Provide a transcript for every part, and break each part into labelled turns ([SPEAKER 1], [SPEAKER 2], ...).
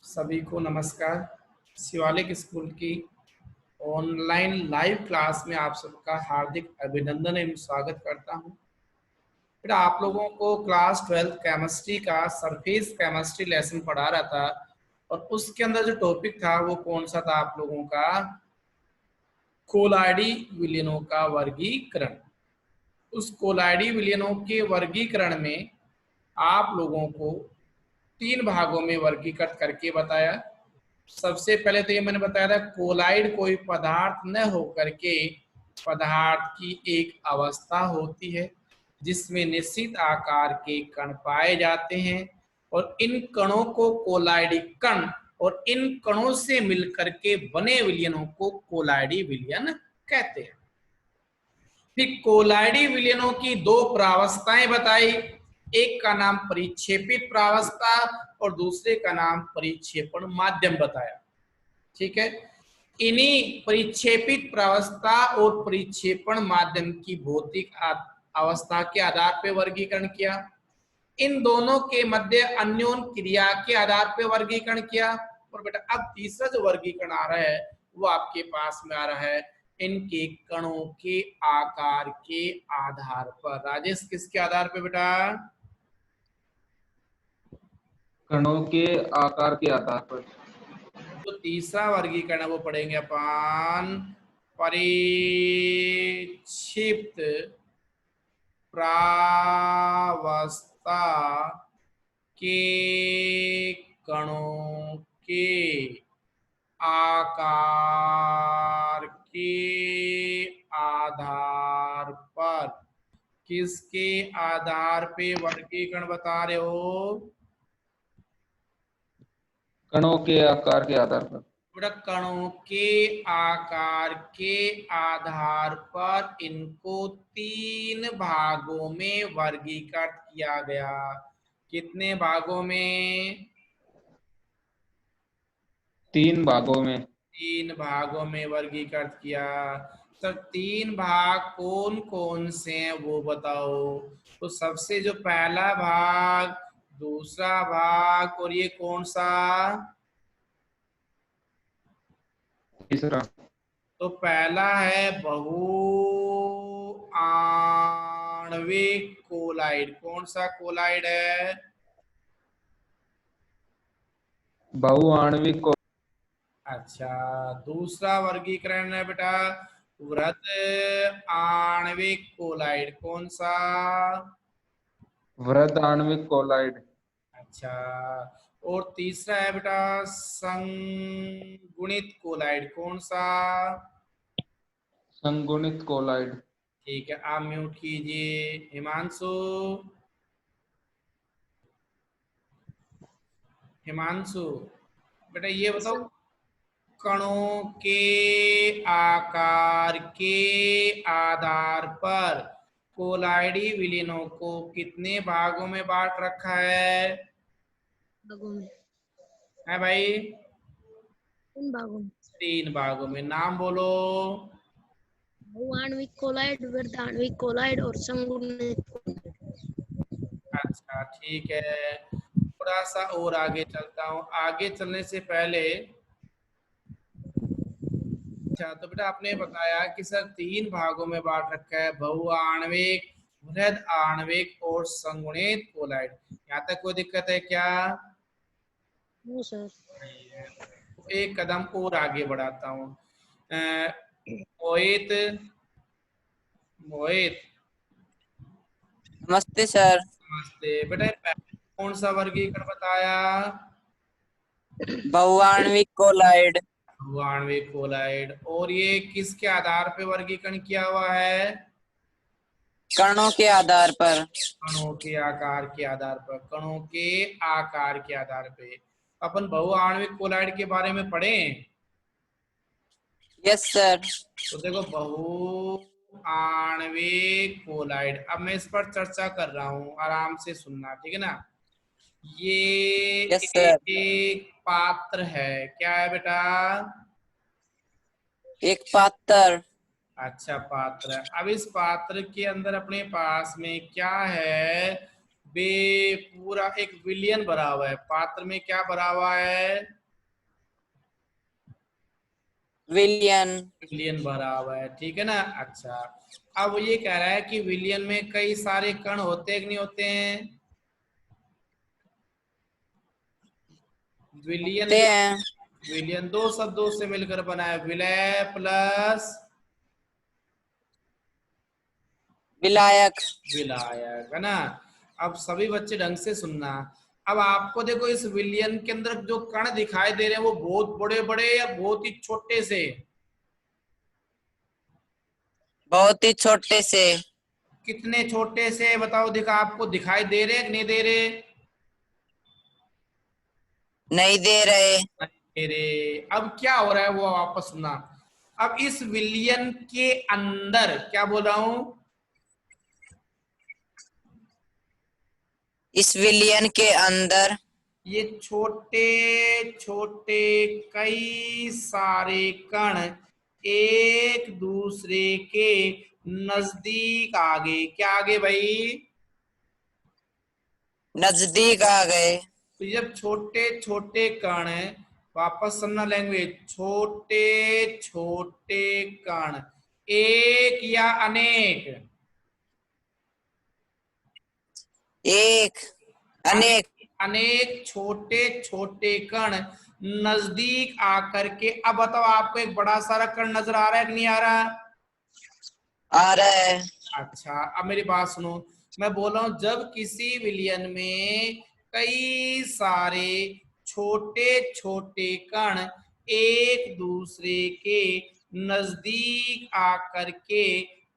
[SPEAKER 1] सभी को नमस्कार। शिवालिक स्कूल की ऑनलाइन लाइव क्लास में आप सबका हार्दिक अभिनंदन एवं स्वागत करता हूं। फिर आप लोगों को क्लास 12 केमिस्ट्री का सरफेस केमिस्ट्री लेसन पढ़ा रहा था और उसके अंदर जो टॉपिक था वो कौन सा था आप लोगों का? कोलाइडी विलयनों का वर्गीकरण। उस कोलाइडी विलयनों के वर्गीकरण में आप लोगों को 3 भागों में वर्गीकृत करके बताया। सबसे पहले तो ये मैंने बताया था, कोलाइड कोई पदार्थ न होकर के पदार्थ की एक अवस्था होती है जिसमें निश्चित आकार के कण पाए जाते हैं और इन कणों को कोलाइडी कण और इन कणों से मिलकर के बने विलयनों को कोलाइडी विलयन कहते हैं। फिर कोलाइडी विलयनों की 2 प्रावस्थाएं बताई। एक का नाम परिक्षेपित प्रावस्था और दूसरे का नाम परिक्षेपण माध्यम बताया। ठीक है, इन्हीं परिक्षेपित प्रावस्था और परिक्षेपण माध्यम की भौतिक अवस्था के आधार पर वर्गीकरण किया। इन दोनों के मध्य अन्योन क्रिया के आधार पर वर्गीकरण किया। और बेटा अब तीसरा जो वर्गीकरण आ रहा है वो आपके पास में आ रहा है इनके कणों के आकार के आधार पर। राजेश, किसके आधार पर बेटा?
[SPEAKER 2] कणों के आकार के आधार पर।
[SPEAKER 1] तो तीसरा वर्गीकरण वो पढ़ेंगे अपन परिक्षिप्त प्रावस्था के कणों के आकार के आधार पर। किसके आधार पे वर्गीकरण बता रहे हो?
[SPEAKER 2] कणों के आकार के आधार पर।
[SPEAKER 1] कणों के आकार के आधार पर इनको 3 भागों में वर्गीकृत किया गया। कितने भागों में?
[SPEAKER 2] 3 भागों में।
[SPEAKER 1] 3 भागों में वर्गीकृत किया। तो 3 भाग कौन कौन से हैं वो बताओ। तो सबसे जो पहला भाग, दूसरा भाग और ये कौन सा?
[SPEAKER 2] तीसरा।
[SPEAKER 1] तो पहला है बहुआण्विक कोलाइड। कौन सा कोलाइड है?
[SPEAKER 2] बहुआण्विक।
[SPEAKER 1] अच्छा, दूसरा वर्गीकरण है बेटा वृहद आणविक कोलाइड। कौन सा?
[SPEAKER 2] वृहद आणविक कोलाइड।
[SPEAKER 1] अच्छा, और तीसरा है बेटा संगुणित कोलाइड। कौन सा?
[SPEAKER 2] संगुणित कोलाइड।
[SPEAKER 1] ठीक है, आप म्यूट कीजिए। हिमांशु, हिमांशु बेटा ये बताओ, कणों के आकार के आधार पर कोलाइडी विलीनों को कितने भागों में बांट रखा है?
[SPEAKER 3] भागों में
[SPEAKER 1] है भाई?
[SPEAKER 3] 3 भागों में।
[SPEAKER 1] 3 भागों में। नाम बोलो।
[SPEAKER 3] बहुआण्विक कोलाइड, वृहद आणविक कोलाइड और संगुणित कोलाइड।
[SPEAKER 1] अच्छा ठीक है, थोड़ा सा और आगे चलता हूँ। आगे चलने से पहले अच्छा, तो बेटा आपने बताया कि सर 3 भागों में बांट रखा है, बहुआण्विक, वृहद आणविक और संगुणित कोलाइड। यहाँ तक कोई दिक्कत है क्या?
[SPEAKER 3] No sir.
[SPEAKER 1] एक कदम और आगे बढ़ाता हूँ। मोहित, मोहित
[SPEAKER 4] नमस्ते सर।
[SPEAKER 1] नमस्ते बेटा। कौन सा वर्गीकरण बताया?
[SPEAKER 4] बहुआण्विक कोलाइड।
[SPEAKER 1] बहुआण्विक कोलाइड। और ये किसके आधार पे वर्गीकरण किया हुआ है?
[SPEAKER 4] कणों के आधार पर।
[SPEAKER 1] कणों के आकार के आधार पर। कणों के आकार के आधार पे अपन बहुआण्विक कोलाइड के बारे में पढ़ें।
[SPEAKER 4] Yes sir.
[SPEAKER 1] तो देखो, बहुआण्विक कोलाइड, अब मैं इस पर चर्चा कर रहा हूँ, आराम से सुनना, ठीक है ना। ये
[SPEAKER 4] यस सर।
[SPEAKER 1] एक पात्र है। क्या है बेटा?
[SPEAKER 4] एक पात्र।
[SPEAKER 1] अच्छा, पात्र है। अब इस पात्र के अंदर अपने पास में क्या है? बे पूरा एक विलियन भरा हुआ है, पात्र में क्या भरा हुआ है?
[SPEAKER 4] विलियन।
[SPEAKER 1] विलियन भरा हुआ है, ठीक है ना। अच्छा, अब ये कह रहा है कि विलियन में कई सारे कण होते हैं कि नहीं होते हैं? विलियन
[SPEAKER 4] होते
[SPEAKER 1] जो,
[SPEAKER 4] हैं।
[SPEAKER 1] विलियन दो शब्दों से मिलकर बना है, विलय प्लस
[SPEAKER 4] विलायक।
[SPEAKER 1] विलायक, है ना। अब सभी बच्चे ढंग से सुनना। अब आपको देखो इस विलियन के अंदर जो कण दिखाई दे रहे हैं वो बहुत बड़े बड़े या बहुत ही छोटे से?
[SPEAKER 4] बहुत ही छोटे से।
[SPEAKER 1] कितने छोटे से बताओ, आपको दिखाई दे रहे कि नहीं दे रहे?
[SPEAKER 4] नहीं दे रहे।
[SPEAKER 1] मेरे अब क्या हो रहा है वो वापस सुनना। अब इस विलियन के अंदर क्या बोल रहा हूं?
[SPEAKER 4] इस विलियन के अंदर
[SPEAKER 1] ये छोटे छोटे कई सारे कण एक दूसरे के नजदीक आ गए। क्या आ गए भाई?
[SPEAKER 4] नजदीक आ गए।
[SPEAKER 1] तो जब छोटे छोटे कण, वापस सुनना लैंग्वेज, छोटे छोटे कण एक या अनेक?
[SPEAKER 4] एक। अनेक।
[SPEAKER 1] अनेक छोटे छोटे कण नजदीक आकर के, अब बताओ आपको एक बड़ा सारा कण नजर आ रहा है कि नहीं आ रहा?
[SPEAKER 4] आ रहा है।
[SPEAKER 1] अच्छा, अब मेरी बात सुनो। मैं बोल रहा हूं जब किसी विलियन में कई सारे छोटे छोटे कण एक दूसरे के नजदीक आकर के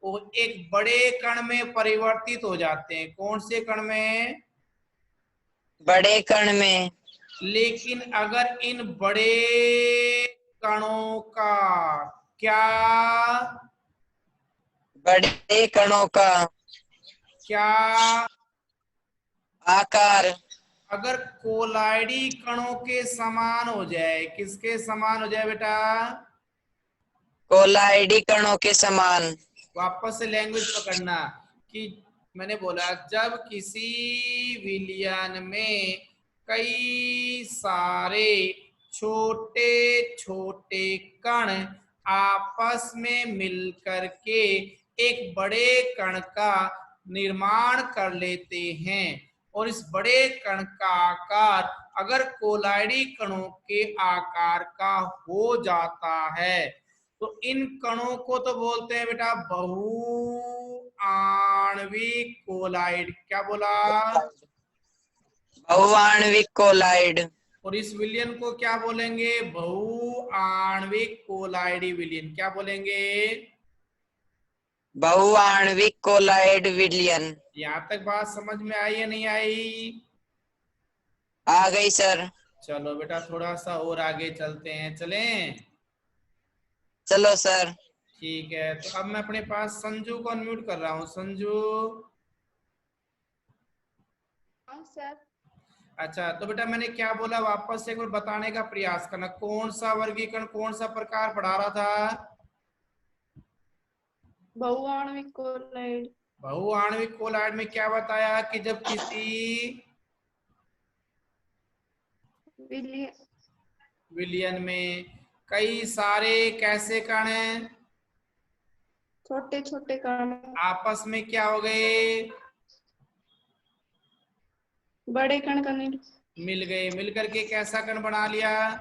[SPEAKER 1] वो एक बड़े कण में परिवर्तित हो जाते हैं। कौन से कण में?
[SPEAKER 4] बड़े कण में।
[SPEAKER 1] लेकिन अगर इन बड़े कणों का क्या
[SPEAKER 4] बड़े कणों का
[SPEAKER 1] क्या
[SPEAKER 4] आकार
[SPEAKER 1] अगर कोलाइडी कणों के समान हो जाए? किसके समान हो जाए बेटा?
[SPEAKER 4] कोलाइडी कणों के समान।
[SPEAKER 1] वापस से लैंग्वेज पकड़ना कि मैंने बोला जब किसी विलियन में कई सारे छोटे छोटे कण आपस में मिलकर के एक बड़े कण का निर्माण कर लेते हैं और इस बड़े कण का आकार अगर कोलाइडी कणों के आकार का हो जाता है तो इन कणों को तो बोलते हैं बेटा बहुआण्विक कोलाइड। क्या बोला?
[SPEAKER 4] बहुआण्विक कोलाइड।
[SPEAKER 1] और इस विलियन को क्या बोलेंगे? बहुआण्विक कोलाइडी विलियन। क्या बोलेंगे?
[SPEAKER 4] बहुआण्विक कोलाइड विलियन।
[SPEAKER 1] यहां तक बात समझ में आई या नहीं आई?
[SPEAKER 4] आ गई सर।
[SPEAKER 1] चलो बेटा थोड़ा सा और आगे चलते हैं, चलें?
[SPEAKER 4] चलो सर।
[SPEAKER 1] ठीक है, तो अब मैं अपने पास संजू को अनम्यूट कर रहा हूँ। संजू।
[SPEAKER 5] हाँ सर।
[SPEAKER 1] अच्छा, तो बेटा मैंने क्या बोला वापस से एक बार बताने का प्रयास करना। कौन सा वर्गीकरण, कौन सा प्रकार पढ़ा रहा था?
[SPEAKER 5] बहुआण्विक कोलाइड।
[SPEAKER 1] बहुआण्विक कोलाइड में क्या बताया कि जब किसी विलियन में कई सारे कैसे कण हैं
[SPEAKER 5] छोटे छोटे कण
[SPEAKER 1] आपस में क्या हो गए?
[SPEAKER 5] बड़े कण का
[SPEAKER 1] मिल गए, मिलकर के कैसा कण बना लिया?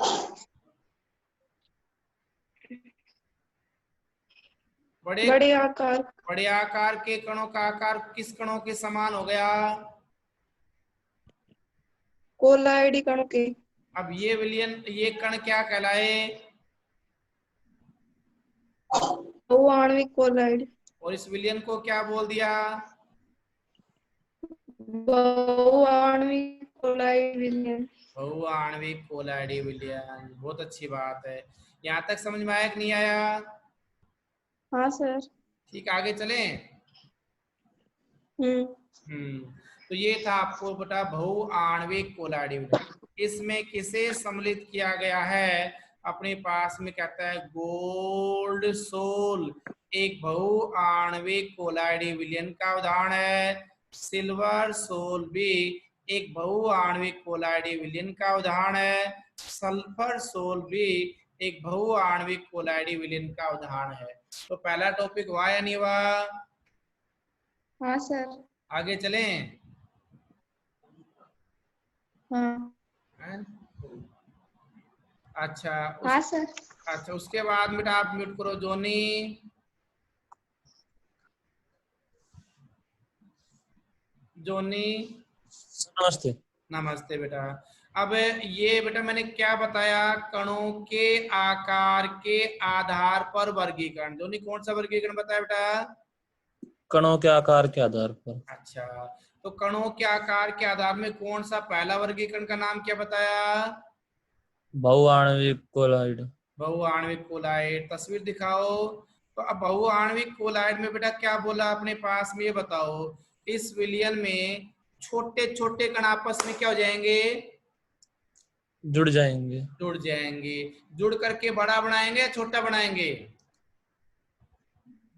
[SPEAKER 5] बड़े आकार।
[SPEAKER 1] बड़े आकार के कणों का आकार किस कणों के समान हो गया?
[SPEAKER 5] कोलाइडी कण के।
[SPEAKER 1] अब ये विलियन, ये कण क्या कहलाए?
[SPEAKER 5] बहुआण्विक कोलाइड।
[SPEAKER 1] और इस विलियन को क्या बोल दिया?
[SPEAKER 5] बहुआण्विक कोलाइड विलियन।
[SPEAKER 1] बहुआण्विक कोलाइडी विलियन। बहुत अच्छी बात है। यहाँ तक समझ में आया कि नहीं आया?
[SPEAKER 5] हाँ सर।
[SPEAKER 1] ठीक, आगे चलें? तो ये था आपको बेटा बहुआण्विक कोलाइडी विलियन। इसमें किसे सम्मिलित किया गया है? अपने पास में कहता है गोल्ड सोल एक बहुआण्विक कोलाइडी विलियन का उदाहरण है। सिल्वर सोल भी एक बहुआण्विक कोलाइडी विलयन का उदाहरण है। सल्फर सोल भी एक बहुआण्विक कोलाइडी विलयन का उदाहरण है। तो पहला टॉपिक हुआ या नहीं हुआ?
[SPEAKER 5] हाँ सर।
[SPEAKER 1] आगे चलें।
[SPEAKER 5] हाँ।
[SPEAKER 1] अच्छा
[SPEAKER 5] हाँ सर।
[SPEAKER 1] अच्छा उसके बाद बेटा आप म्यूट करो जोनी। जोनी
[SPEAKER 6] नमस्ते।
[SPEAKER 1] नमस्ते बेटा। अब ये बेटा मैंने क्या बताया, कणों के आकार के आधार पर वर्गीकरण। जोनी कौन सा वर्गीकरण बताया बेटा?
[SPEAKER 6] कणों के आकार के आधार पर।
[SPEAKER 1] अच्छा तो कणों के आकार के आधार में कौन सा पहला वर्गीकरण का नाम क्या बताया?
[SPEAKER 6] बहुआण्विक कोलाइड।
[SPEAKER 1] बहुआण्विक कोलाइड। तस्वीर दिखाओ। तो अब बहुआण्विक कोलाइड में बेटा क्या बोला अपने पास में, ये बताओ। इस विलयन में छोटे छोटे कण आपस में क्या हो जाएंगे?
[SPEAKER 6] जुड़ जाएंगे।
[SPEAKER 1] जुड़ जाएंगे। जुड़ करके बड़ा बनाएंगे या छोटा बनाएंगे?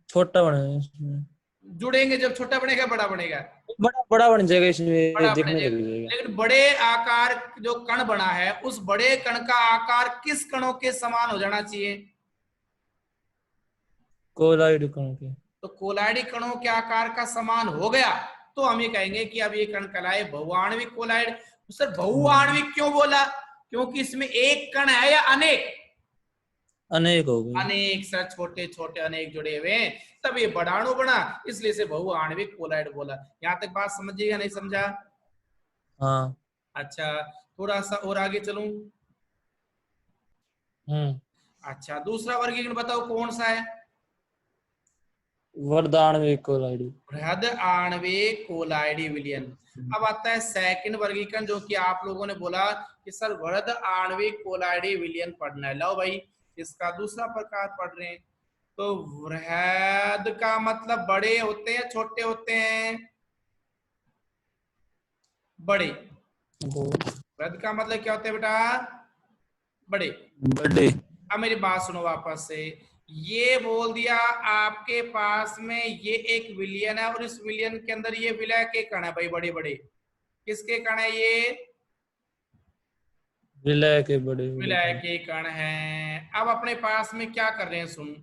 [SPEAKER 6] छोटा बनेगा इसमें।
[SPEAKER 1] जुड़ेंगे जब छोटा बनेगा बड़ा बनेगा?
[SPEAKER 6] बड़ा बड़ा बन जाएगा, इसमें
[SPEAKER 1] बड़ा बन
[SPEAKER 6] दिखने
[SPEAKER 1] जाएगा।
[SPEAKER 6] लग जाएगा।
[SPEAKER 1] लेकिन बड़े आकार जो कण बना है उस बड़े कण का आकार किस कणों के समान हो जाना चाहिए?
[SPEAKER 6] कोलाइड कणों के।
[SPEAKER 1] तो कोलाइडी कणों के आकार का समान हो गया तो हम ये कहेंगे कि अब ये कण कहलाए बहुआण्विक कोलाइड। तो सर बहुआण्विक क्यों बोला? क्योंकि इसमें एक कण है या अनेक?
[SPEAKER 6] अनेक हो गए।
[SPEAKER 1] अनेक सर, छोटे छोटे अनेक जुड़े हुए हैं, तब ये बड़ाणु बना, इसलिए से बहुआण्विक कोलाइड बोला। यहाँ तक बात समझिएगा नहीं समझा?
[SPEAKER 6] हाँ।
[SPEAKER 1] अच्छा थोड़ा सा और आगे चलूं। अच्छा दूसरा वर्गीकरण बताओ कौन सा है?
[SPEAKER 6] वर्धाण्विक कोलाइड।
[SPEAKER 1] बृहद आणविक कोलाइडी विलयन। अब आता है सेकंड वर्गीकरण जो कि आप लोगों ने बोला कि सर बृहद आणविक कोलाइडी विलयन पढ़ना है। लो भाई इसका दूसरा प्रकार पढ़ रहे हैं। तो वृहद का मतलब बड़े होते हैं छोटे होते हैं? बड़े। वृहद का मतलब क्या होता है बेटा? बड़े।
[SPEAKER 6] बड़े।
[SPEAKER 1] अब मेरी बात सुनो वापस से। ये बोल दिया आपके पास में ये एक विलयन है और इस विलयन के अंदर ये विलय के कण है भाई, बड़े बड़े। किसके कण है ये?
[SPEAKER 6] विलय के बड़े
[SPEAKER 1] विलय के कण हैं। अब अपने पास में क्या कर रहे हैं सुन।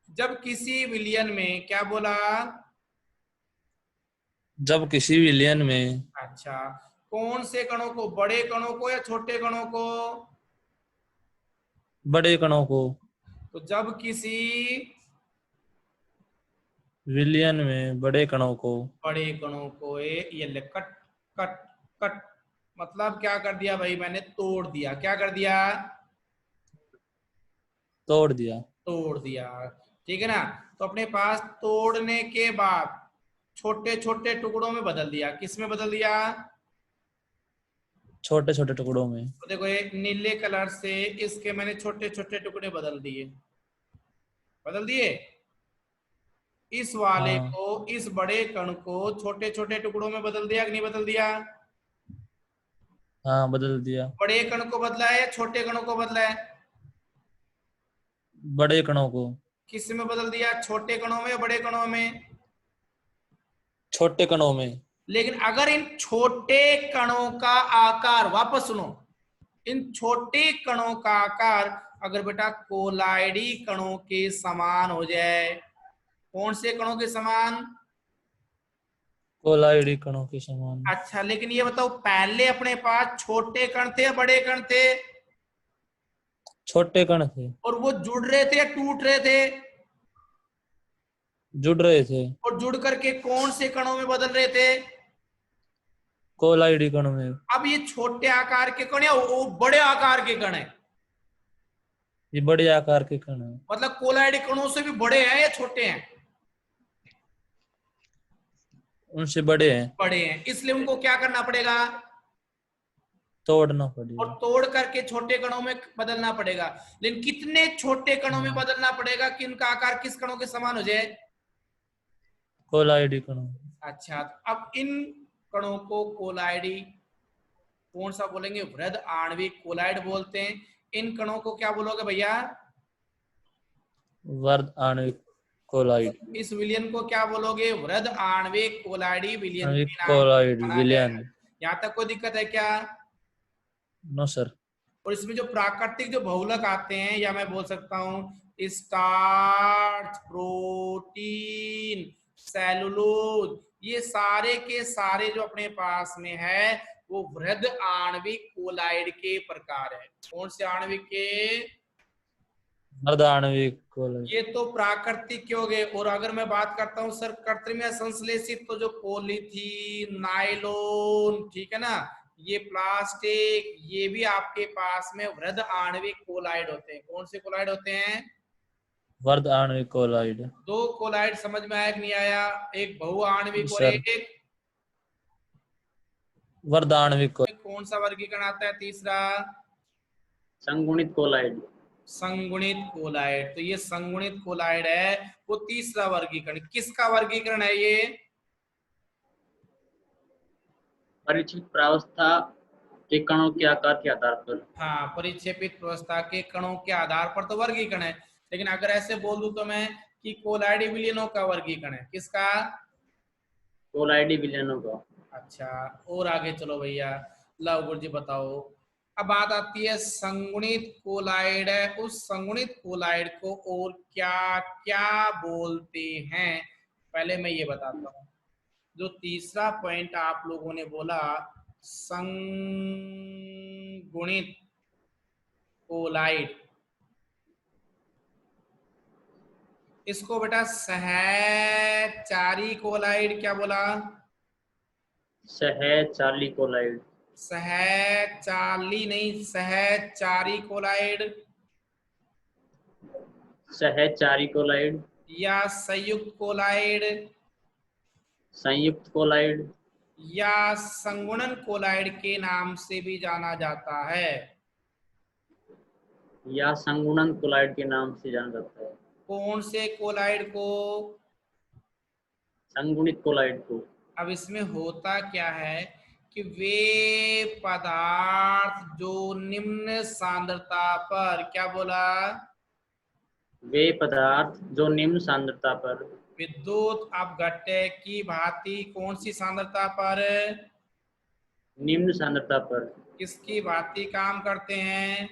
[SPEAKER 1] जब किसी विलयन में क्या बोला?
[SPEAKER 6] जब किसी विलयन में।
[SPEAKER 1] अच्छा कौन से कणों को, बड़े कणों को या छोटे कणों को?
[SPEAKER 6] बड़े कणों को।
[SPEAKER 1] तो जब किसी
[SPEAKER 6] विलयन में बड़े कणों को।
[SPEAKER 1] बड़े कणों को ये ले कट कट कट, मतलब क्या कर दिया भाई मैंने? तोड़ दिया। क्या कर दिया?
[SPEAKER 6] तोड़ दिया।
[SPEAKER 1] तोड़ दिया। ठीक है ना? तो अपने पास तोड़ने के बाद छोटे छोटे टुकड़ों में बदल दिया। किस में बदल दिया?
[SPEAKER 6] छोटे छोटे टुकड़ों में।
[SPEAKER 1] तो देखो ये नीले कलर से इसके मैंने छोटे छोटे टुकड़े बदल दिए। बदल दिए। इस वाले
[SPEAKER 6] हाँ।
[SPEAKER 1] को, इस बड़े कण को छोटे छोटे टुकड़ों में बदल दिया कि नहीं बदल दिया?
[SPEAKER 6] हाँ बदल दिया।
[SPEAKER 1] बड़े कण को बदला है या छोटे कणों को बदला है?
[SPEAKER 6] बड़े कणों को।
[SPEAKER 1] किस में बदल दिया? छोटे कणों में या बड़े कणों में?
[SPEAKER 6] छोटे कणों में।
[SPEAKER 1] लेकिन अगर इन छोटे कणों का आकार, वापस सुनो, इन छोटे कणों का आकार अगर बेटा कोलाइडी कणों के समान हो जाए। कौन से कणों के समान?
[SPEAKER 6] कोलाइडी कणों के समान।
[SPEAKER 1] अच्छा लेकिन ये बताओ पहले अपने पास छोटे कण थे या बड़े कण थे?
[SPEAKER 6] छोटे कण थे।
[SPEAKER 1] और वो जुड़ रहे थे या टूट रहे थे?
[SPEAKER 6] जुड़ रहे थे।
[SPEAKER 1] और जुड़ करके कौन से कणों में बदल रहे थे?
[SPEAKER 6] कोलाइडी कणों में।
[SPEAKER 1] अब ये छोटे आकार के कण या वो बड़े आकार के कण है?
[SPEAKER 6] ये बड़े आकार के कण है।
[SPEAKER 1] मतलब कोलाइडी कणों से भी बड़े हैं या छोटे हैं?
[SPEAKER 6] उनसे बड़े हैं।
[SPEAKER 1] बड़े हैं, इसलिए उनको क्या करना पड़ेगा?
[SPEAKER 6] तोड़ना
[SPEAKER 1] और
[SPEAKER 6] पड़ेगा।
[SPEAKER 1] तोड़ करके छोटे कणों में बदलना पड़ेगा। लेकिन कितने छोटे कणों में बदलना पड़ेगा कि उनका आकार किस कणों के समान हो जाए?
[SPEAKER 6] कोलाइडी कणों।
[SPEAKER 1] अच्छा अब इन कणों को कोलाइडी कौन सा बोलेंगे? वृहद आणविक कोलाइड बोलते हैं। इन कणों को क्या बोलोगे भैया?
[SPEAKER 6] वर्धाण्विक कोलाइड।
[SPEAKER 1] इस विलियन को क्या बोलोगे? वृहद आणविक कोलाइडी विलियन के
[SPEAKER 6] आणविक
[SPEAKER 1] नाम
[SPEAKER 6] कोलाइड
[SPEAKER 1] से जाना
[SPEAKER 6] विलियन।
[SPEAKER 1] जाएगा। यहाँ तक कोई दिक्कत है क्या?
[SPEAKER 6] No sir.
[SPEAKER 1] और इसमें जो प्राकृतिक जो बहुलक आते हैं, या मैं बोल सकता हूँ स्टार्च, प्रोटीन, सेलुलोज, ये सारे के सारे जो अपने पास में है वो वृहद आणविक कोलाइड के प्रकार है। कौन से आणविक के?
[SPEAKER 6] वृहद आणविक कोलाइड।
[SPEAKER 1] ये तो प्राकृतिक के हो गए। और अगर मैं बात करता हूँ सर कृत्रिम या संश्लेषित, तो जो पॉलीथीन, नायलॉन, ठीक है ना, ये प्लास्टिक, ये भी आपके पास में वृहद आणविक कोलाइड होते हैं। कौन से कोलाइड होते हैं?
[SPEAKER 6] वृहद आणविक कोलाइड।
[SPEAKER 1] दो कोलाइड समझ में आया कि नहीं आया? एक बहुआण्विक और
[SPEAKER 6] सर।
[SPEAKER 1] एक
[SPEAKER 6] वृहद आणविक।
[SPEAKER 1] कौन सा वर्गीकरण आता है तीसरा?
[SPEAKER 2] संगुणित कोलाइड।
[SPEAKER 1] संगुणित कोलाइड। तो ये संगुणित कोलाइड है, वो तीसरा वर्गीकरण। किसका वर्गीकरण है ये?
[SPEAKER 2] परिचित प्रावस्था के कणों के आकार के आधार पर।
[SPEAKER 1] हाँ, परिक्षेपित प्रावस्था के कणों के आधार पर तो वर्गीकरण है। लेकिन अगर ऐसे बोल दूं तो मैं कि कोलाइडी विलियनों का वर्गीकरण है। किसका?
[SPEAKER 2] कोलाइडी विलियनों का।
[SPEAKER 1] अच्छा, और आगे चलो भैया, लो गुरु जी बताओ। अब बात आती है संगुणित कोलाइड है, उस संगुणित कोलाइड को और क्या क्या बोलते हैं? पहले मैं ये बताता हूँ। जो तीसरा पॉइंट आप लोगों ने बोला संगुणित कोलाइड, इसको बेटा सहचारी कोलाइड क्या बोला?
[SPEAKER 2] सहचारी कोलाइड।
[SPEAKER 1] सहचाली नहीं, सहचारी कोलाइड
[SPEAKER 2] सहचारी कोलाइड।
[SPEAKER 1] या संयुक्त कोलाइड
[SPEAKER 2] संयुक्त कोलाइड
[SPEAKER 1] या संगुणन कोलाइड के नाम से भी जाना जाता है।
[SPEAKER 2] या संगुणन कोलाइड के नाम से जाना जाता है।
[SPEAKER 1] कौन से कोलाइड को?
[SPEAKER 2] संगुणित कोलाइड को।
[SPEAKER 1] अब इसमें होता क्या है कि वे पदार्थ जो निम्न सांद्रता पर, क्या बोला?
[SPEAKER 2] वे पदार्थ जो निम्न सांद्रता पर
[SPEAKER 1] विद्युत अपघट्य की भांति, कौन सी सांद्रता पर?
[SPEAKER 2] निम्न सांद्रता पर
[SPEAKER 1] किसकी भांति काम करते हैं?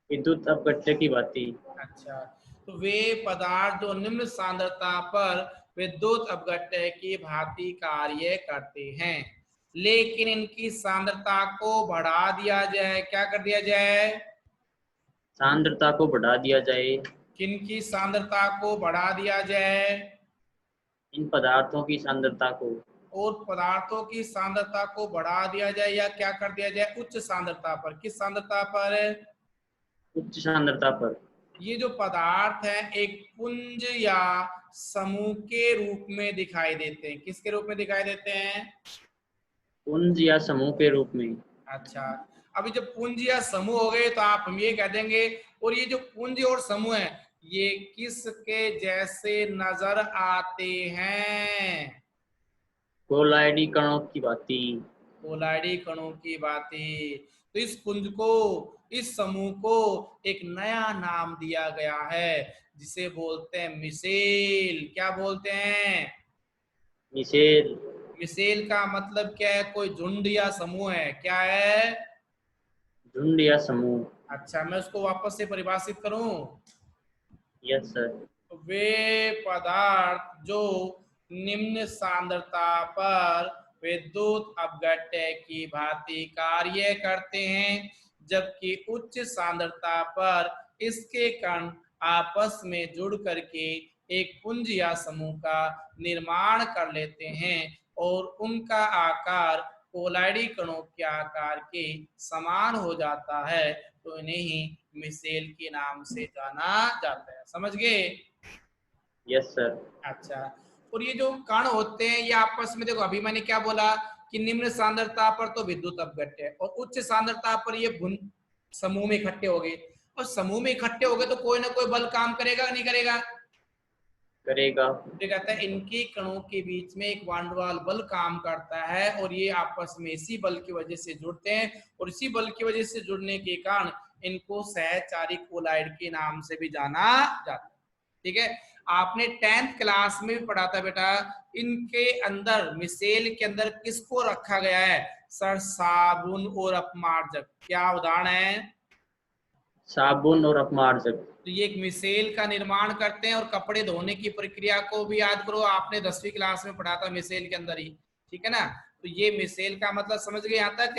[SPEAKER 2] विद्युत अपघट्य की भांति।
[SPEAKER 1] अच्छा, तो वे पदार्थ जो निम्न सांद्रता पर विद्युत अपघट्य की भांति कार्य करते हैं, लेकिन इनकी सांद्रता को बढ़ा दिया जाए। क्या कर दिया जाए?
[SPEAKER 2] सांद्रता को बढ़ा दिया जाए।
[SPEAKER 1] किनकी सांद्रता को बढ़ा दिया जाए?
[SPEAKER 2] इन पदार्थों की सांद्रता को।
[SPEAKER 1] और पदार्थों की सांद्रता को बढ़ा दिया जाए या क्या कर दिया जाए? उच्च सांद्रता पर। किस सांद्रता पर?
[SPEAKER 2] उच्च सांद्रता पर।
[SPEAKER 1] ये जो पदार्थ हैं एक पुंज या समूह के रूप में दिखाई देते हैं। किसके रूप में दिखाई देते हैं?
[SPEAKER 2] पुंज या समूह के रूप में।
[SPEAKER 1] अच्छा, अभी जब पुंज या समूह हो गए तो आप हम ये कह देंगे, और ये जो पुंज और समूह है ये किसके जैसे नजर आते हैं?
[SPEAKER 2] कोलाइडी कणों की भांति।
[SPEAKER 1] कोलाइडी कणों की भांति। तो इस पुंज को, इस समूह को एक नया नाम दिया गया है जिसे बोलते हैं मिसेल। क्या बोलते हैं?
[SPEAKER 2] मिसेल।
[SPEAKER 1] मिसेल का मतलब क्या है? कोई झुंड या समूह है। क्या है?
[SPEAKER 2] झुंड या समूह।
[SPEAKER 1] अच्छा, मैं उसको वापस से परिभाषित करूं।
[SPEAKER 2] Yes sir.
[SPEAKER 1] तो वे पदार्थ जो निम्न सांद्रता पर विद्युत अपघट्य की भांति कार्य करते हैं, जबकि उच्च सांद्रता पर इसके कण आपस में जुड़ करके एक पुंज या समूह का निर्माण कर लेते हैं और उनका आकार कोलाइडी कणों के आकार के समान हो जाता है, तो इन्हें ही मिसेल के नाम से जाना जाता है। समझ गए?
[SPEAKER 2] Yes sir.
[SPEAKER 1] अच्छा, और ये जो कण होते हैं ये आपस में, देखो अभी मैंने क्या बोला कि निम्न सांद्रता पर तो विद्युत अपघट्य और उच्च सांद्रता पर ये समूह में इकट्ठे हो गए, और समूह में इकट्ठे हो गए तो कोई ना कोई बल काम करेगा नहीं करेगा?
[SPEAKER 2] करेगा।
[SPEAKER 1] तो कहता है इनके कणों के बीच में एक वान डेर वाल्स बल काम करता है और ये आपस में इसी बल की वजह से जुड़ते हैं, और इसी बल की वजह से जुड़ने के कारण इनको सहचारी कोलाइड के नाम से भी जाना जाता है। ठीक है, आपने 10th क्लास में भी पढ़ा था बेटा, इनके अंदर मिसेल के अंदर किसको रखा गया है सर? साबुन और अपमार्जक। क्या उदाहरण है?
[SPEAKER 2] साबुन और अपमार्जक।
[SPEAKER 1] तो ये एक मिसेल का निर्माण करते हैं। और कपड़े धोने की प्रक्रिया को भी याद करो, आपने 10वीं क्लास में पढ़ा था मिसेल के अंदर ही, ठीक है ना? तो ये मिसेल का मतलब समझ गए यहाँ तक?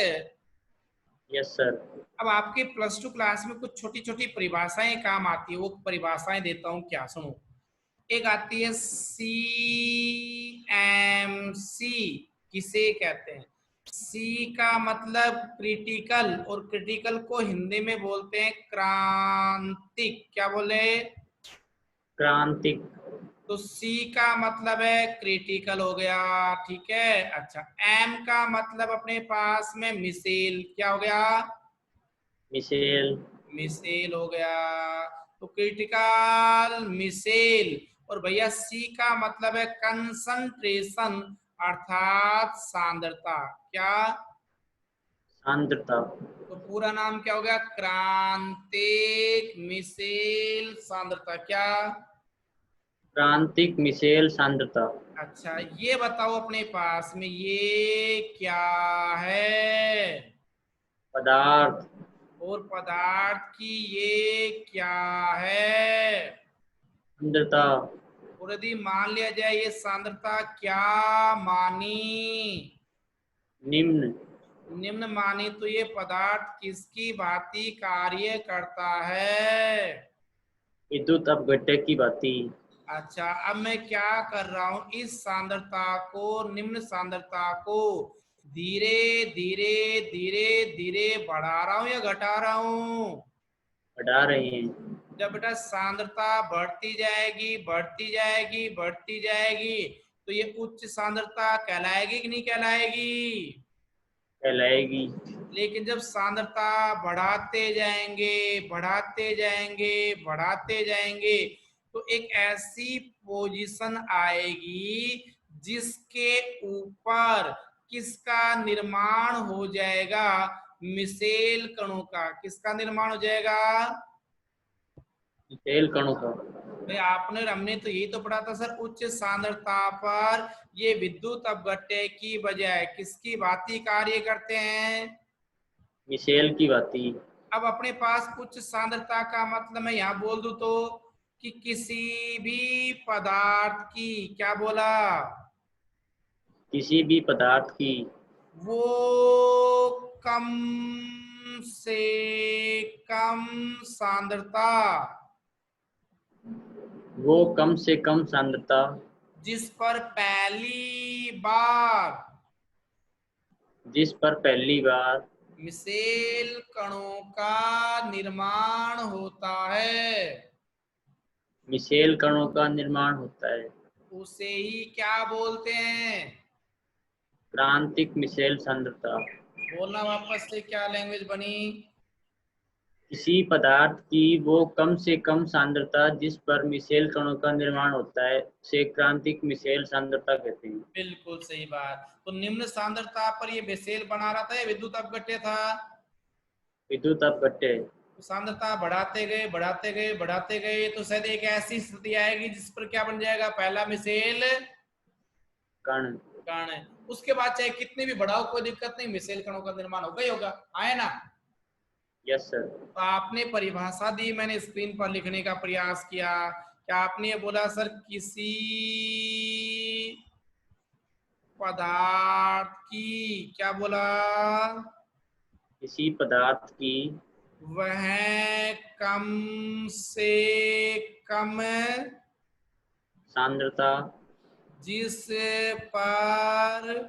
[SPEAKER 2] Yes sir.
[SPEAKER 1] अब आपके +2 क्लास में कुछ छोटी छोटी परिभाषाएं काम आती है, वो परिभाषाएं देता हूं, क्या सुनो। एक आती है CMC, किसे कहते हैं? सी का मतलब क्रिटिकल, और क्रिटिकल को हिंदी में बोलते हैं क्रांतिक। क्या बोले?
[SPEAKER 2] क्रांतिक।
[SPEAKER 1] तो सी का मतलब है क्रिटिकल हो गया, ठीक है। अच्छा, एम का मतलब अपने पास में मिसेल, क्या हो गया?
[SPEAKER 2] मिसेल।
[SPEAKER 1] मिसेल हो गया। तो क्रिटिकल, मिसेल। और भैया सी का मतलब है कंसंट्रेशन, अर्थात सांद्रता। क्या?
[SPEAKER 2] सांद्रता।
[SPEAKER 1] तो पूरा नाम क्या हो गया? क्रांतिक मिसेल सांद्रता। क्या?
[SPEAKER 2] क्रांतिक मिसेल सांद्रता।
[SPEAKER 1] अच्छा, ये बताओ अपने पास में ये क्या है?
[SPEAKER 2] पदार्थ।
[SPEAKER 1] और पदार्थ की ये क्या है?
[SPEAKER 2] सांद्रता।
[SPEAKER 1] और यदि मान लिया जाए ये सांद्रता क्या मानी?
[SPEAKER 2] निम्न।
[SPEAKER 1] निम्न मानी, तो ये पदार्थ किसकी भांति कार्य करता है?
[SPEAKER 2] विद्युत अपघट्य की भांति।
[SPEAKER 1] अच्छा, अब मैं क्या कर रहा हूं, इस सांद्रता को, निम्न सांद्रता को धीरे धीरे धीरे धीरे बढ़ा रहा हूं या घटा रहा हूं?
[SPEAKER 2] बढ़ा रहे हैं।
[SPEAKER 1] जब बेटा सांद्रता बढ़ती जाएगी बढ़ती जाएगी बढ़ती जाएगी, तो ये उच्च सांद्रता कहलाएगी कि नहीं कहलाएगी?
[SPEAKER 2] कहलाएगी।
[SPEAKER 1] लेकिन जब सांद्रता बढ़ाते जाएंगे बढ़ाते जाएंगे बढ़ाते जाएंगे, तो एक ऐसी पोजीशन आएगी जिसके ऊपर किसका निर्माण हो जाएगा? मिसेल कणों का। किसका निर्माण हो जाएगा?
[SPEAKER 2] मिसेल कणों का।
[SPEAKER 1] भाई आपने और हमने तो यही तो पढ़ा था सर, उच्च सांद्रता पर ये विद्युत अपघट्य की बजाय किसकी भांति कार्य करते हैं?
[SPEAKER 2] मिसेल की भांति।
[SPEAKER 1] अब अपने पास उच्च सांद्रता का मतलब मैं यहाँ बोल दूं तो कि किसी भी पदार्थ की, क्या बोला?
[SPEAKER 2] किसी भी पदार्थ की।
[SPEAKER 1] वो कम से कम सांद्रता
[SPEAKER 2] वो कम से कम सांद्रता
[SPEAKER 1] जिस पर पहली बार मिसेल कणों का निर्माण होता है,
[SPEAKER 2] मिसेल कणों का निर्माण होता है,
[SPEAKER 1] उसे ही क्या बोलते हैं?
[SPEAKER 2] क्रांतिक मिसेल सांद्रता।
[SPEAKER 1] बोलना वापस से, क्या लैंग्वेज बनी?
[SPEAKER 2] किसी पदार्थ की वो कम से कम सांद्रता जिस पर मिसेल कणों का निर्माण होता है उसे क्रांतिक मिसेल सांद्रता कहते हैं।
[SPEAKER 1] बिल्कुल सही बात। तो निम्न सांद्रता पर ये मिसेल बना रहा था या विद्युत अपघट्य था?
[SPEAKER 2] विद्युत अपघट्य।
[SPEAKER 1] तो सांद्रता बढ़ाते गए बढ़ाते गए बढ़ाते गए, तो शायद एक ऐसी स्थिति आएगी जिस पर क्या बन जाएगा? पहला मिसेल
[SPEAKER 2] कण।
[SPEAKER 1] कण। उसके बाद चाहे कितने भी बढ़ाओ कोई दिक्कत नहीं, मिसेल कणों का निर्माण होगा ही होगा। आए ना?
[SPEAKER 2] Yes sir.
[SPEAKER 1] तो आपने परिभाषा दी, मैंने स्क्रीन पर लिखने का प्रयास किया। क्या आपने ये बोला सर, किसी पदार्थ की, क्या बोला?
[SPEAKER 2] किसी पदार्थ की
[SPEAKER 1] वह कम से कम
[SPEAKER 2] सांद्रता
[SPEAKER 1] जिस पर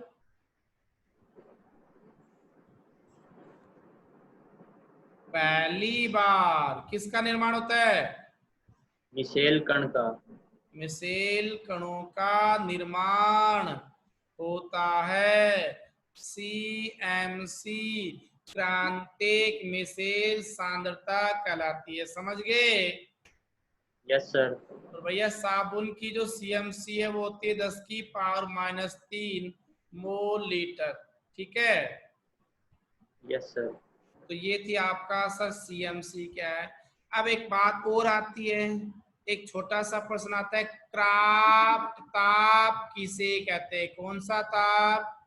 [SPEAKER 1] पहली बार किसका निर्माण होता है?
[SPEAKER 2] मिसेल कण का।
[SPEAKER 1] मिसेल कणों का निर्माण होता है। CMC क्रांतिक मिसेल सांद्रता कहलाती है। समझ गए?
[SPEAKER 2] Yes sir.
[SPEAKER 1] और भैया साबुन की जो CMC है वो होती है 10⁻³ मोल लीटर, ठीक है।
[SPEAKER 2] Yes sir.
[SPEAKER 1] तो ये थी आपका सर CMC क्या है। अब एक बात और आती है, एक छोटा सा प्रश्न आता है, क्राफ्ट ताप किसे कहते हैं? कौन सा ताप?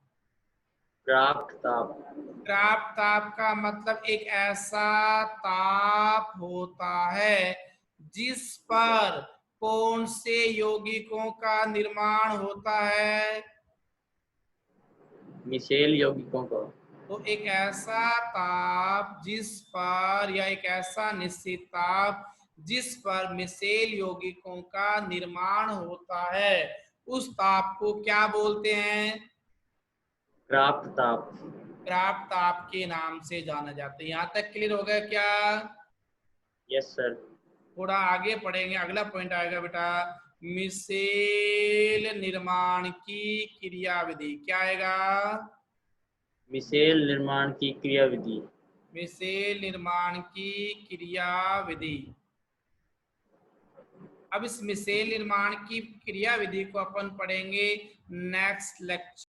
[SPEAKER 2] क्राफ्ट ताप।
[SPEAKER 1] क्राफ्ट ताप का मतलब एक ऐसा ताप होता है जिस पर कौन से यौगिकों का निर्माण होता है?
[SPEAKER 2] मिसेल यौगिकों को।
[SPEAKER 1] तो एक ऐसा ताप जिस पर, या एक ऐसा निश्चित ताप जिस पर मिसेल यौगिकों का निर्माण होता है, उस ताप को क्या बोलते हैं?
[SPEAKER 2] क्राफ्ट ताप।
[SPEAKER 1] क्राफ्ट ताप के नाम से जाना जाता है। यहाँ तक क्लियर हो गया क्या?
[SPEAKER 2] Yes sir.
[SPEAKER 1] थोड़ा आगे पढ़ेंगे, अगला पॉइंट आएगा बेटा, मिसेल निर्माण की क्रियाविधि। क्या आएगा?
[SPEAKER 2] मिसेल निर्माण की क्रियाविधि।
[SPEAKER 1] मिसेल निर्माण की क्रियाविधि। अब इस मिसेल निर्माण की क्रियाविधि को अपन पढ़ेंगे नेक्स्ट लेक्चर।